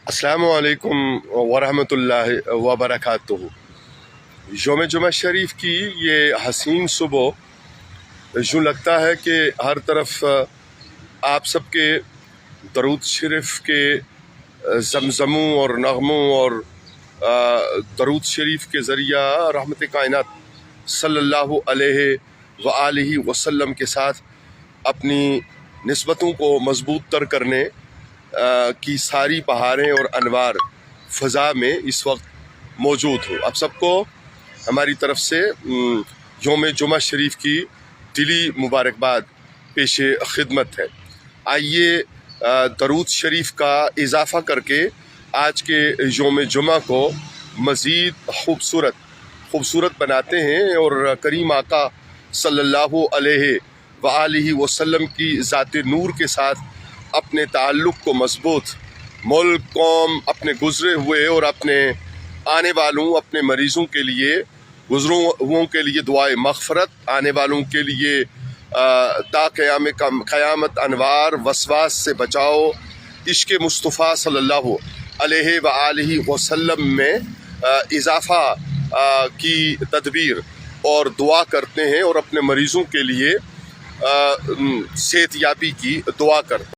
अस्सलामु अलैकुम वरहमतुल्लाहि वबरकातुहू। यौम जुमा शरीफ की ये हसीन सुबह यूँ लगता है कि हर तरफ आप सबके दरूद शरीफ के ज़मज़मों और नग़मों और दरूद शरीफ के ज़रिया रहमत कायनात सल्लल्लाहु अलैहि व आलिहि वसल्लम के साथ अपनी निस्बतों को मज़बूत तर करने की सारी बहारें और अनवार फ़ज़ा में इस वक्त मौजूद हो। आप सबको हमारी तरफ से यौम जुमा शरीफ की दिली मुबारकबाद पेश खिदमत है। आइए दरूद शरीफ का इजाफ़ा करके आज के यौम जुमा को मज़ीद खूबसूरत बनाते हैं और करीम आका सल्लल्लाहु अलैहि व आलिहि वसल्लम की ज़ात नूर के साथ अपने ताल्लुक़ को मज़बूत, मुल्क कौम, अपने गुज़रे हुए और अपने आने वालों, अपने मरीज़ों के लिए, गुज़रों हुओं के लिए दुआए मग़फ़रत, आने वालों के लिए ता क़यामत अनवार वसवास से बचाओ, इश्क़ मुस्तफ़ा सल्लल्लाहु अलैहि व आलिहि वसल्लम में इज़ाफ़ा की तदबीर और दुआ करते हैं और अपने मरीज़ों के लिए सेहतयाबी की दुआ करते हैं।